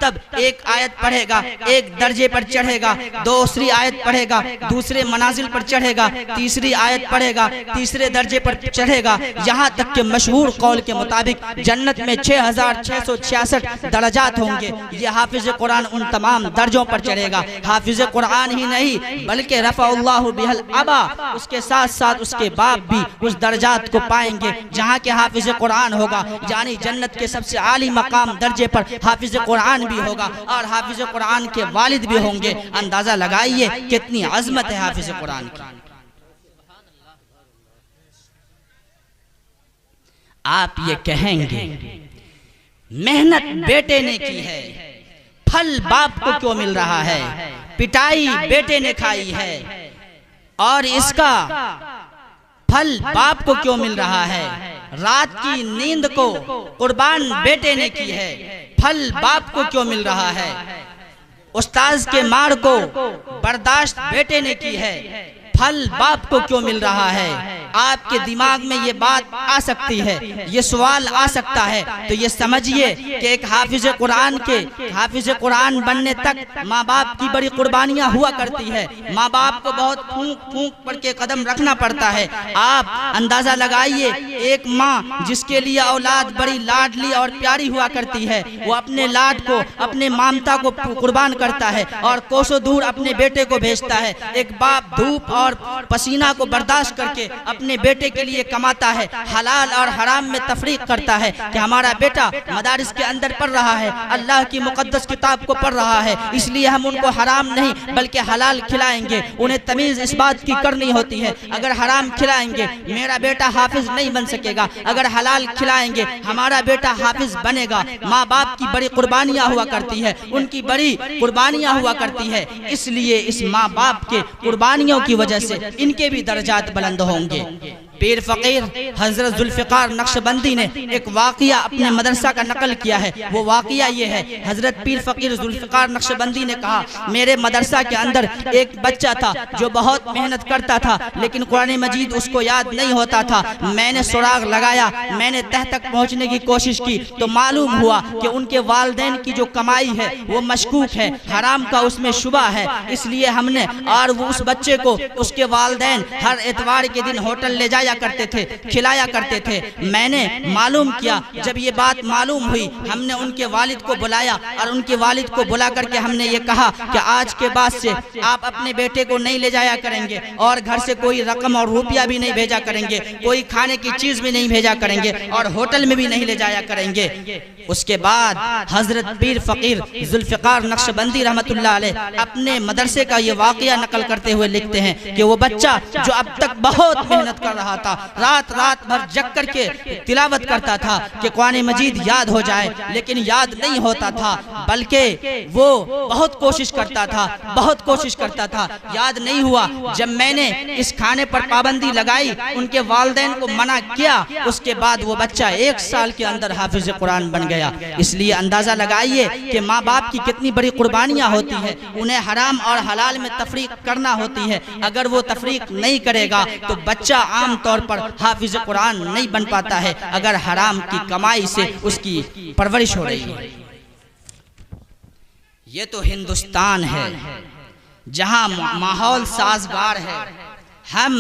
[SPEAKER 2] तब एक आयत पढ़ेगा, एक दर्जे पर चढ़ेगा, दूसरी आयत पढ़ेगा, दूसरे मनाजिल पर चढ़ेगा, तीसरी आयत पढ़ेगा, तीसरे दर्जे पर चढ़ेगा, यहाँ तक कि मशहूर कौल के मुताबिक जन्नत में 6666 दर्जात होंगे। ये हाफिज कुरान उन तमाम दर्जों पर चढ़ेगा। हाफिज कुरान ही नहीं बल्कि रफ़अल्लाहु बिहल अबा, उसके साथ साथ उसके बाप भी उस दर्जात को पाएंगे जहाँ के हाफिज कुरान होगा, यानी जन्नत के सबसे आली मकाम दर्जे पर हाफिज कुरान भी होगा और हाफिज कुरान के वालिद भी होंगे। अंदाजा लगाइए कितनी अजमत है हाफिज कुरान की। आप ये कहेंगे मेहनत बेटे ने की है, फल बाप को क्यों मिल रहा है? पिटाई बेटे ने खाई है और इसका फल बाप को क्यों मिल रहा है? रात की नींद को कुर्बान बेटे ने की है, फल बाप को क्यों मिल रहा है? उस्ताद के मार को बर्दाश्त बेटे ने की है, फल बाप को क्यों मिल रहा है? आपके दिमाग में ये बात आ सकती है, ये सवाल आ सकता है, तो ये समझिए कि एक हाफिज कुरान बनने तक माँ बाप की बड़ी कुर्बानियां हुआ करती है। माँ बाप को बहुत फूंक पड़ के कदम रखना पड़ता है। आप अंदाजा लगाइए, एक माँ जिसके लिए औलाद बड़ी लाडली और प्यारी हुआ करती है, वो अपने लाड को, अपने ममता को कुर्बान करता है और कोसों दूर अपने बेटे को भेजता है। एक बाप धूप और पसीना को बर्दाश्त करके अपने बेटे के लिए कमाता है, हलाल और हराम में तफरीक करता है कि हमारा बेटा मदारिस के अंदर पढ़ रहा है, अल्लाह की मुकद्दस किताब को पढ़ रहा है, इसलिए हम उनको हराम नहीं बल्कि हलाल खिलाएंगे। उन्हें तमीज़ इस बात की करनी होती है, अगर हराम खिलाएंगे मेरा बेटा हाफिज नहीं बन सकेगा, अगर हलाल खिलाएंगे हमारा बेटा हाफिज बनेगा। माँ बाप की बड़ी कुर्बानियाँ हुआ करती है, उनकी बड़ी कुर्बानियाँ हुआ करती है, इसलिए इस माँ बाप के कुर्बानियों की वजह से इनके भी दर्जात बुलंद होंगे। पीर फकीर हजरत जुल्फ़िकार नक्शबंदी ने एक वाक़िया अपने मदरसा का नकल किया है। वो वाक़िया ये है, हजरत पीर फकीर जुल्फ़िकार नक्शबंदी ने कहा, मेरे मदरसा के अंदर एक बच्चा था जो बहुत मेहनत करता था, लेकिन कुरान मजीद उसको याद नहीं होता था। मैंने सुराग लगाया, मैंने तह तक पहुँचने की कोशिश की तो मालूम हुआ कि उनके वालिदैन की जो कमाई है वो मशकूक है, हराम का उसमें शुबा है। इसलिए हमने और वो उस बच्चे को उसके वालिदैन हर एतवार के दिन होटल ले जाया करते थे, खिलाया करते थे। मैंने मालूम किया, जब ये बात मालूम हुई हमने उनके वालिद को बुलाया और उनके वालिद को बुला करके हमने ये कहा कि आज के बाद से आप अपने बेटे को नहीं ले जाया करेंगे और घर से कोई रकम और रुपया भी नहीं भेजा करेंगे, कोई खाने की चीज भी नहीं भेजा करेंगे और होटल में भी नहीं ले जाया करेंगे। उसके बाद हजरत पीर फकीर जुल्फ़िकार नक्शबंदी रहमतुल्लाह अलैह अपने मदरसे का ये वाक़िया नकल करते हुए लिखते हैं कि वो बच्चा जो अब तक बहुत मेहनत कर रहा था, रात रात भर जग करके तिलावत करता था कि कुरान मजीद याद हो जाए, लेकिन याद नहीं होता था, बल्कि वो बहुत कोशिश करता था, बहुत कोशिश करता था, याद नहीं हुआ। जब मैंने इस खाने पर पाबंदी लगाई, उनके वालिदैन को मना किया, उसके बाद वो बच्चा 1 साल के अंदर हाफिज कुरान बन गया। इसलिए अंदाजा लगाइए कि माँ बाप की कितनी बड़ी कुर्बानियाँ होती है, उन्हें हराम और हलाल में तफरीक करना होती है। अगर वो तफरीक नहीं करेगा तो बच्चा आम तौर पर हाफिज कुरान नहीं बन पाता है, अगर हराम की कमाई से उसकी परवरिश हो रही है। ये तो हिंदुस्तान है जहाँ माहौल साजगार है, हम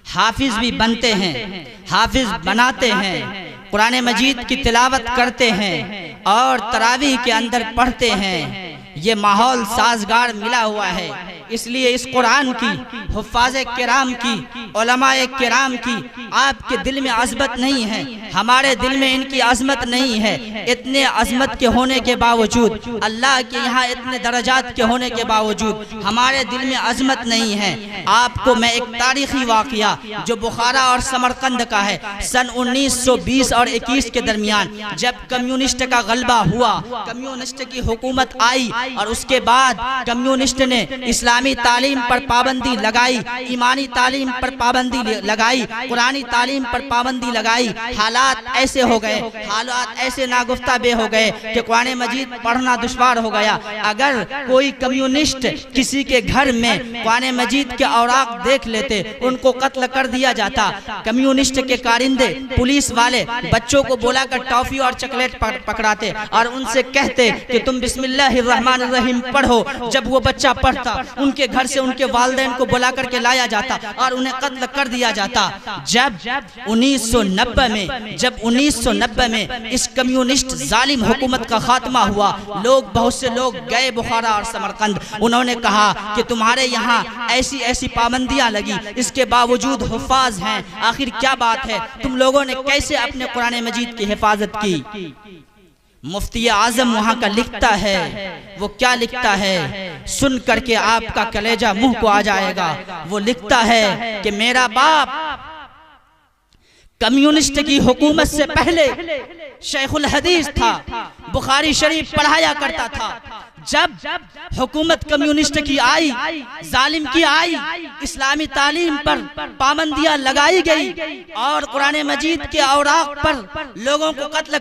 [SPEAKER 2] हाफिज भी बनते हैं, हाफिज बनाते हैं, कुरान मजीद की तिलावत करते हैं और तरावीह के अंदर पढ़ते हैं। ये माहौल साजगार मिला हुआ है, इसलिए इस कुरान की, हुफ़ाज़े किराम की, उलमाए किराम की आपके दिल में अज़मत नहीं है, हमारे दिल में इनकी अज़मत नहीं है। इतने अज़मत के होने के बावजूद, अल्लाह के यहाँ इतने दर्जात के होने के बावजूद हमारे दिल में अज़मत नहीं है। आपको मैं एक तारीख़ी वाक़िया जो बुखारा और समरकंद का है, सन 1920 और 21 के दरमियान जब कम्युनिस्ट का गलबा हुआ, कम्युनिस्ट की हुकूमत आई और उसके बाद कम्युनिस्ट ने इस्लामी तालीम पर पाबंदी लगाई, ईमानी तालीम पर पाबंदी लगाई, कुरानी तालीम पर पाबंदी लगाई। हालात ऐसे हो गए, हालात ऐसे नागुफ्ता बे हो गए कि कुरान मजीद पढ़ना दुश्वार हो गया। अगर कोई कम्युनिस्ट किसी के घर में कुरान मजीद के औराक देख लेते, उनको कत्ल कर दिया जाता। कम्युनिस्ट के कारिंदे, पुलिस वाले बच्चों को बुलाकर टॉफी और चॉकलेट पकड़ाते और उनसे कहते कि तुम बिस्मिल्लाहिर्रहमानिर्रहीम पढ़ो। जब वो बच्चा पढ़ता, उनके घर से उनके वालिदैन को बुला करके लाया जाता और उन्हें कत्ल कर दिया जाता। जब 1990 में इस कम्युनिस्ट जालिम हुकूमत का खात्मा हुआ, बहुत से लोग गए बुखारा और समरकंद। उन्होंने कहा कि तुम्हारे यहाँ ऐसी ऐसी पाबंदियां लगी, इसके बावजूद हुफ़ाज़ हैं, आखिर क्या बात है, तुम लोगों ने कैसे अपने कुरान मजीद की हिफाजत की। मुफ्ती आज़म वहाँ का लिखता है, वो क्या लिखता है सुन करके आपका कलेजा मुंह को आ जाएगा। वो लिखता है कि मेरा बाप कम्युनिस्ट की हुकूमत से पहले शेखुल हदीस था, बुखारी शरीफ पढ़ाया करता था। जब हुकूमत कम्युनिस्ट की आई, जालिम की आई, इस्लामी तालीम पर पाबंदियां लगाई गई और कुरान मजीद के औराक पर लोगों को कत्ल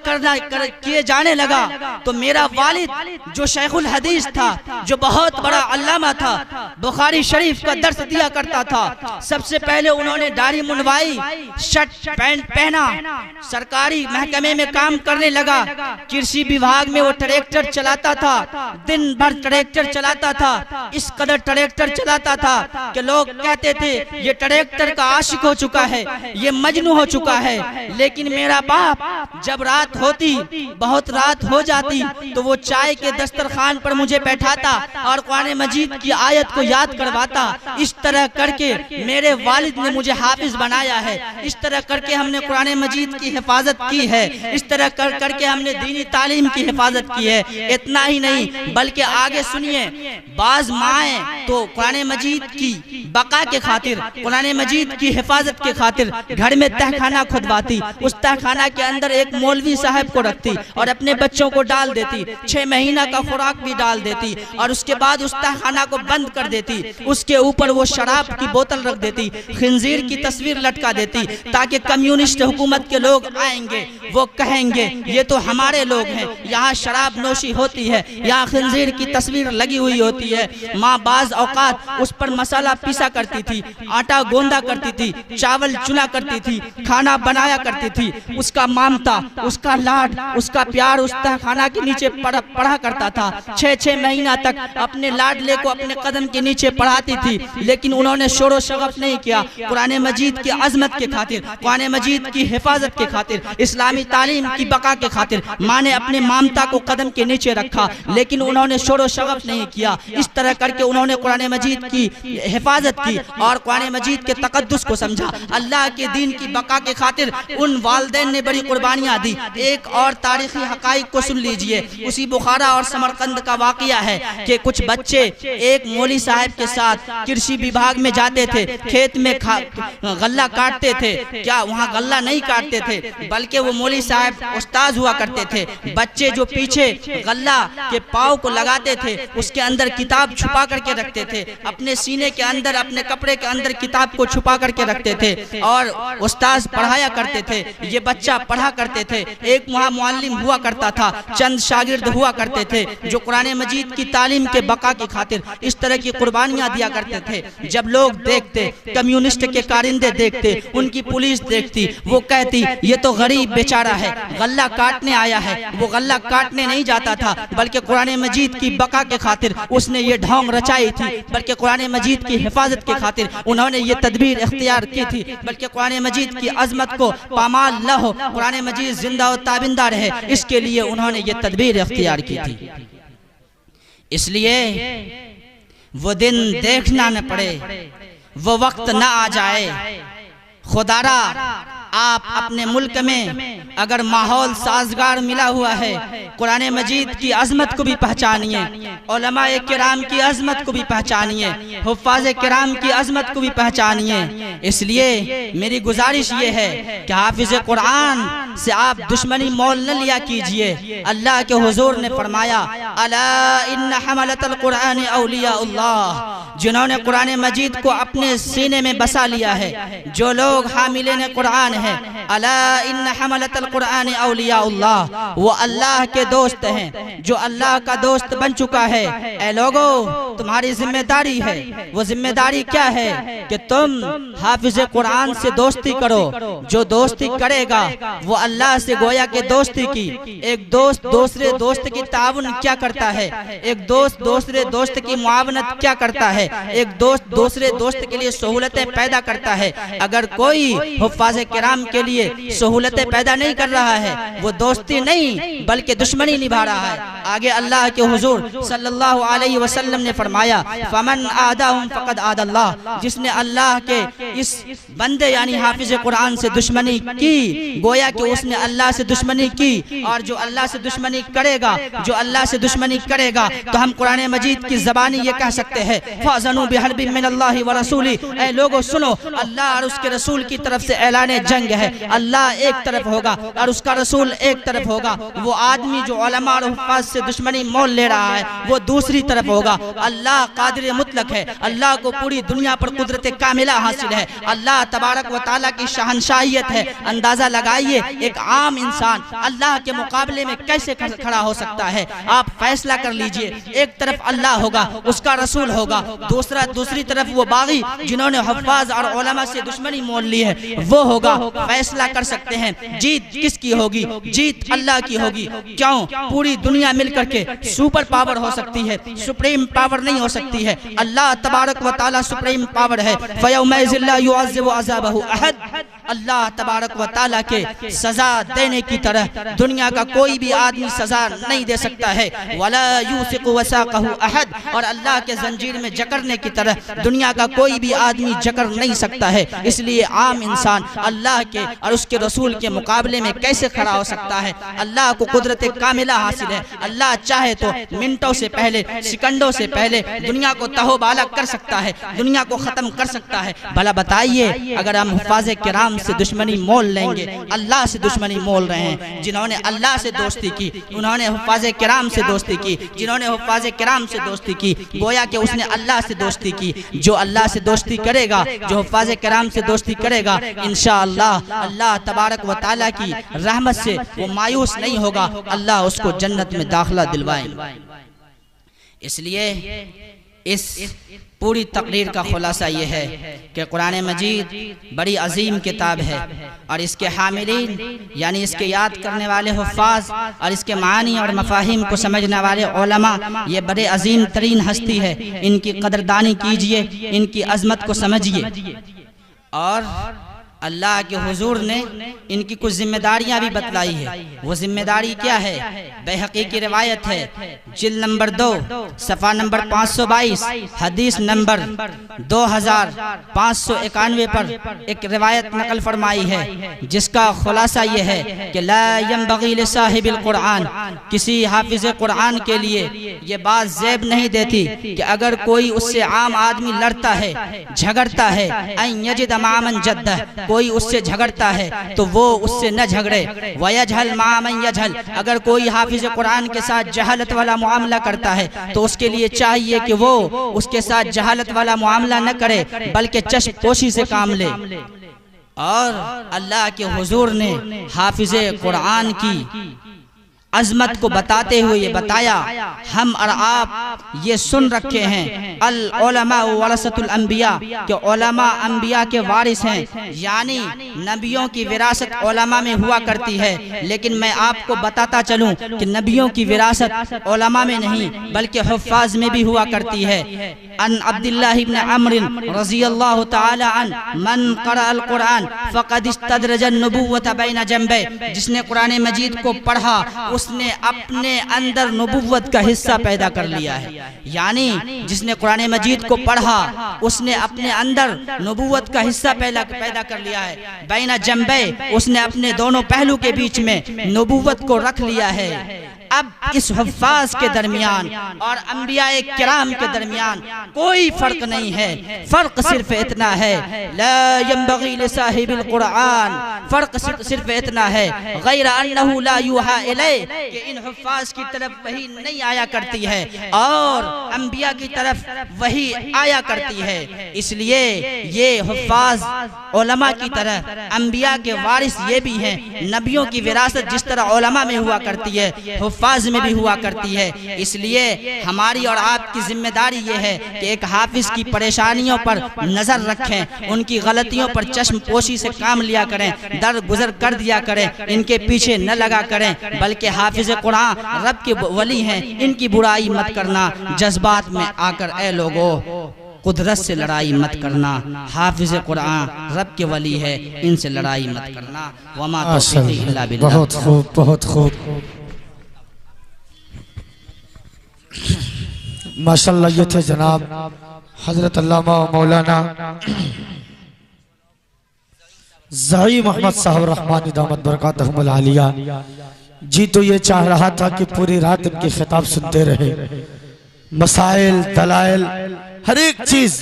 [SPEAKER 2] किए जाने लगा, तो मेरा वालिद जो शेखुल हदीस था, जो बहुत बड़ा अल्लामा था, बुखारी शरीफ का दर्स दिया करता था, सबसे पहले उन्होंने दाढ़ी मुंडवाई, शर्ट पैंट पहना, सरकारी महकमे में काम करने लगा। कृषि विभाग में वो ट्रैक्टर चलाता था, दिन भर ट्रैक्टर चलाता था, इस कदर ट्रैक्टर चलाता था कि लोग कहते थे ये ट्रैक्टर का आशिक हो चुका है, ये मजनू हो चुका है। लेकिन मेरा बाप जब रात होती, बहुत रात हो जाती, तो वो चाय के दस्तरखान पर मुझे बैठाता और कुरान मजीद की आयत को याद करवाता। इस तरह करके मेरे वालिद ने मुझे हाफिज बनाया है, इस तरह करके हमने कुरान मजीद की हिफाजत की है, इस तरह करके हमने दीनी तालीम की हिफाजत की है। इतना ही नहीं बल्कि आगे सुनिए, बाज माएँ तो कुरान मजीद की बका के खातिर, कुरान मजीद की हिफाजत के खातिर घर में तहखाना खुदवाती, उस तहखाना के अंदर एक मौलवी साहब को रखती और अपने बच्चों को डाल देती, 6 महीना का खुराक भी डाल देती और उसके बाद उस तहखाना को बंद कर देती। उसके ऊपर वो शराब की बोतल रख देती, खिंजीर की तस्वीर लटका देती, ताकि कम्युनिस्ट हुकूमत के लोग आएंगे, वो कहेंगे ये तो हमारे लोग हैं, यहाँ शराब नोशी होती है, यहाँ खिंजीर की तस्वीर लगी हुई होती है। माँ बाज औकात उस पर मसाला पीसा करती थी, आटा गोंदा करती थी, चावल चुना करती थी, खाना बनाया करती थी। उसका मामता, उसका लाड, उसका प्यार उस तहखाना के नीचे पढ़ा करता था। 6 महीना तक अपने लाडले को अपने कदम के नीचे पढ़ाती थी, लेकिन उन्होंने शोरो शगफ नहीं किया। कुरान मजीद की अजमत के खातिर, कुरान मजीद की हिफाजत के खातिर, इस्लामी तालीम की बका के खातिर माँ ने अपने मामता को कदम के नीचे रखा, लेकिन उन्होंने शोरो शगफ नहीं किया। इस तरह करके उन्होंने कुरान मजीद की हिफाजत की और कुरान मजीद के तकद्दुस को समझा। अल्लाह के दीन की बका के खातिर उन वालिदैन ने बड़ी कुर्बानियाँ दी। एक और तारीखी हकाइक को सुन लीजिए। उसी बुखारा और समरकंद का वाकया है कि कुछ बच्चे एक मौली साहब के साथ कृषि विभाग में जाते थे, खेत में गल्ला काटते थे। क्या वहाँ गल्ला नहीं काटते थे, बल्कि वो मौली साहब उस्ताद हुआ करते थे। बच्चे जो पीछे गल्ला के पाव को लगाते थे, उसके अंदर किताब छुपा करके रखते थे, अपने सीने के अंदर, अपने कपड़े के अंदर किताब को छुपा करके रखते थे और उस्ताद पढ़ाया करते थे। ये बच्चा पढ़ा करते थे। एक वहाँ मुअल्लिम हुआ करता था, चंद शागिर्द हुआ करते थे जो कुरान मजीद की तालीम के बका की खातिर इस तरह की कुर्बानियाँ दिया करते थे। जब लोग देखते, कम्युनिस्ट के कारिंदे देखते, उनकी पुलिस देखती, वो कहती ये तो गरीब बेचारा है, गल्ला काटने आया है। वो गल्ला काटने नहीं जाता था, बल्कि कुरान मजीद की बका के खातिर उसने ये ढोंग रचाई थी, बल्कि कुरान मजीद की हिफाजत के खातिर उन्होंने ये तदबीर इख्तियार की थी, बल्कि कुरान मजीद की अजमत को पामाल न हो, कुरान मजीद जिंदा और ताबिंदा रहे, इसके लिए उन्होंने ये तदबीर इख्तियार की थी। इसलिए वो दिन देखना न पड़े, वो वक्त न आ जाए। खुदारा आप अपने मुल्क में अगर माहौल साजगार मिला हुआ है, कुरान मजीद की अजमत को भी पहचानिए, उलमाए किराम की अजमत को भी पहचानिए, हुफ्फाज़े किराम की अजमत को भी पहचानिए। इसलिए मेरी गुजारिश ये है कि हाफिज़े कुरान से आप दुश्मनी मोल न लिया कीजिए। अल्लाह के हुजूर ने फरमाया, अला इन्न हमलतल कुरान औलियाउल्लाह, जिन्होंने कुरान मजीद को अपने सीने में बसा लिया है, जो लोग हामिलीन कुरान है, अला इन्न हमलतल कुरान औलियाउल्लाह, वो अल्लाह के दोस्त हैं, जो अल्लाह का दोस्त बन चुका है। ऐ लोगो, तुम्हारी जिम्मेदारी है। वो जिम्मेदारी क्या है कि तुम हाफिज़े कुरान से दोस्ती करो। जो दोस्ती करेगा वो अल्लाह से गोया के दोस्ती की। एक दोस्त दूसरे दोस्त की ताउन क्या करता है, एक दोस्त दूसरे दोस्त की मुआवनत क्या करता है, एक दोस्त दूसरे दोस्त के लिए सहूलतें पैदा करता है। अगर कोई हुफ्फाज़े किराम के लिए सहूलतें पैदा नहीं कर रहा है, वो दोस्ती नहीं बल्कि दुश्मनी निभा रहा है। आगे अल्लाह के हुजूर सल्लल्लाहु अलैहि वसल्लम ने फरमाया, फमन आदाहुम फक़द आदल्लाह, जिसने अल्लाह के इस बंदे यानी हाफिज़ कुरान से दुश्मनी की, गोया कि उसने अल्लाह से दुश्मनी की। और जो अल्लाह से दुश्मनी करेगा, जो अल्लाह से दुश्मनी करेगा, तो हम कुरान मजीद की ज़बानी ये कह सकते हैं, फ़ाज़नू बिहर्बिन मिनल्लाहि व रसूली, ऐ लोगो सुनो, अल्लाह और उसके रसूल की तरफ से ऐलान जंग है। अल्लाह एक तरफ होगा और उसका रसूल एक तरफ होगा। वो आदमी जो उलमा और हुफ्फाज़ से दुश्मनी मोल ले रहा है, वो दूसरी तरफ होगा। अल्लाह कादिर मुतलक है, अल्लाह को पूरी दुनिया पर कुदरत कामिला हासिल है। अल्लाह तबारक व तआला की शहनशाहियत है। अंदाजा लगाइए एक आम इंसान अल्लाह के मुकाबले में कैसे खड़ा हो सकता है। आप फैसला कर लीजिए, एक तरफ अल्लाह होगा, उसका रसूल होगा, दूसरी तरफ वो बागी जिन्होंने हुफ्फाज़ और उलमा से दुश्मनी मोल ली है, वो होगा। फैसला कर सकते हैं जीत किसकी होगी, जीत अल्लाह की होगी। क्यों? पूरी दुनिया मिलकर के सुपर पावर हो सकती है, सुप्रीम पावर नहीं हो सकती है। अल्लाह तबारक व तआला सुप्रीम पावर है। फयौमइज़िन ला युअज़्ज़िबु अज़ाबहु अहद, अल्लाह तबारक व तआला के सजा देने की तरह दुनिया का कोई भी आदमी सजा नहीं दे सकता है। वला यूसिकु वसाक़हु अहद, और अल्लाह के जंजीर में जकड़ने की तरह दुनिया का कोई भी आदमी जकड़ नहीं सकता है। इसलिए आम इंसान अल्लाह के और उसके रसूल के मुकाबले में कैसे खड़ा हो सकता है। अल्लाह को कुदरत कामिला हासिल है। अल्लाह चाहे तो मिनटों से पहले, सेकंडों से पहले दुनिया को तहोबाला कर सकता है, दुनिया को खत्म कर सकता है। भला बताइए, अगर हम हुफ़ाज़े किराम से दुश्मनी मोल लेंगे, अल्लाह से दुश्मनी मोल रहे हैं। जिन्होंने अल्लाह से दोस्ती की उन्होंने हुफ़ाज़े किराम से दोस्ती की, जिन्होंने हुफ़ाज़े किराम से दोस्ती की गोया कि उसने अल्लाह से दोस्ती की। जो अल्लाह से दोस्ती करेगा, जो हुफ़ाज़े किराम से दोस्ती करेगा, इंशाअल्लाह अल्लाह तबारक व तआला की रहमत से वो मायूस नहीं होगा, अल्लाह उसको जन्नत में दाखिला दिलवाएंगे। इसलिए इस पूरी तकरीर का खुलासा ये है कि कुरान मजीद बड़ी अजीम किताब है और इसके हामिलीन यानी इसके याद करने वाले हुफ़ाज़ और इसके मानी और मफ़ाहिम को समझने वाले उलमा ये बड़े अजीम तरीन हस्ती है। इनकी कदरदानी कीजिए, इनकी अज़मत को समझिए। और अल्लाह के हुजूर ने इनकी कुछ जिम्मेदारियां भी बतलाई है। वो जिम्मेदारी क्या है? बैहक़ी की रिवायत है, जिल्द नंबर 2 सफ़ा नंबर 522 हदीस नंबर 2591 पर एक रिवायत नकल फरमाई है, जिसका खुलासा ये है कि ला यंबग़ी लिसाहिबिल कुरान, किसी हाफिज़ कुरान के लिए ये बात ज़ैब नहीं देती कि अगर कोई उससे आम आदमी लड़ता है, झगड़ता है, अन यजिद मामन जद्दह, कोई उससे झगड़ता है तो वो उससे न झगड़े। वयजहल मामन यजहल, अगर कोई हाफिज कुरान के साथ जहालत वाला मुआमला करता है तो उसके लिए चाहिए कि वो उसके साथ जहालत वाला मुआमला न करे बल्कि चश्मपोशी से काम ले। और अल्लाह के हुजूर ने हाफिज कुरान की अजमत को बताते हुए ये बताया, हम और आप ये सुन रखे हैं अल उलमा वरसतुल अंबिया, कि उलमा अंबिया के वारिस हैं, यानी नबियों की विरासत उलमा में हुआ करती है। लेकिन मैं आपको बताता चलूं कि नबियों की विरासत उलमा में नहीं बल्कि हुफ़ाज़ में भी हुआ करती है। अन अब्दुल्लाह इब्न अम्र रज़ियल्लाहु तआला अन मन क़रा अल कुरान फ़क़द इस्तदरज अन्नुबुव्वत बैन जंबे, जिसने कुरान मजीद को पढ़ा उसने अपने अंदर नबुव्वत का हिस्सा पैदा कर लिया है। यानी जिसने कुरान मजीद को पढ़ा उसने अपने अंदर नबुव्वत का हिस्सा पैदा कर लिया है। बैना जंबे, उसने अपने दोनों पहलू के बीच में नबुव्वत को रख लिया है। अब इस हुफ़ाज़ के दरमियान और अंबियाए किराम के दरमियान कोई फ़र्क नहीं है। फ़र्क सिर्फ इतना है, ला यंबग़ी लिसाहिबिल कुरान, फ़र्क सिर्फ इतना है, गैर अन्नहु ला युहा इलैहि, कि इन हुफ़ाज़ की तरफ वही नहीं आया करती है और अंबिया की तरफ वही आया करती है। इसलिए ये हुफ़ाज़ उलमा की तरह अंबिया के वारिस ये भी हैं। नबियों की विरासत जिस तरह उलमा में हुआ करती है हुफ़ाज़ में भी हुआ करती है। इसलिए हमारी और आपकी जिम्मेदारी ये है कि एक हाफिज़ की परेशानियों पर नज़र रखें, उनकी गलतियों पर चश्मपोशी से काम लिया करें, दर गुजर कर दिया करें, इनके पीछे न लगा करें, बल्कि हाफिज़ कुरान रब के वली हैं, इनकी बुराई मत करना। जज्बात में आकर ए लोगों कुदरत से लड़ाई मत करना, हाफिज़ कुरान रब के वली है, इनसे लड़ाई मत करना। वमा तौफ़ीक़ी इल्ला बिल्लाह।
[SPEAKER 1] बहुत खूब, बहुत खूब, माशाअल्लाह। ये थे जनाब हजरत अल्लामा मौलाना ज़ई मोहम्मद साहब रहमानी दामत बरकातहुमुल आलिया जी। तो ये चाह रहा था कि पूरी रात इनके खिताब सुनते रहे, मसाइल दलाइल हर एक चीज।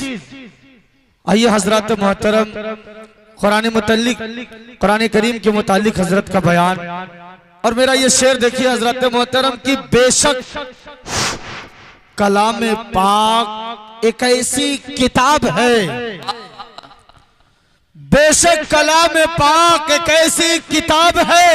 [SPEAKER 1] आइए हजरत मोहतरम कुरान मुतल्लिक कुरान करीम के मुतालिक हजरत का बयान। और मेरा ये शेर देखिए हजरत मोहतरम की, बेशक कलाम पाक एक ऐसी किताब है, बेशक कलाम पाक एक ऐसी किताब है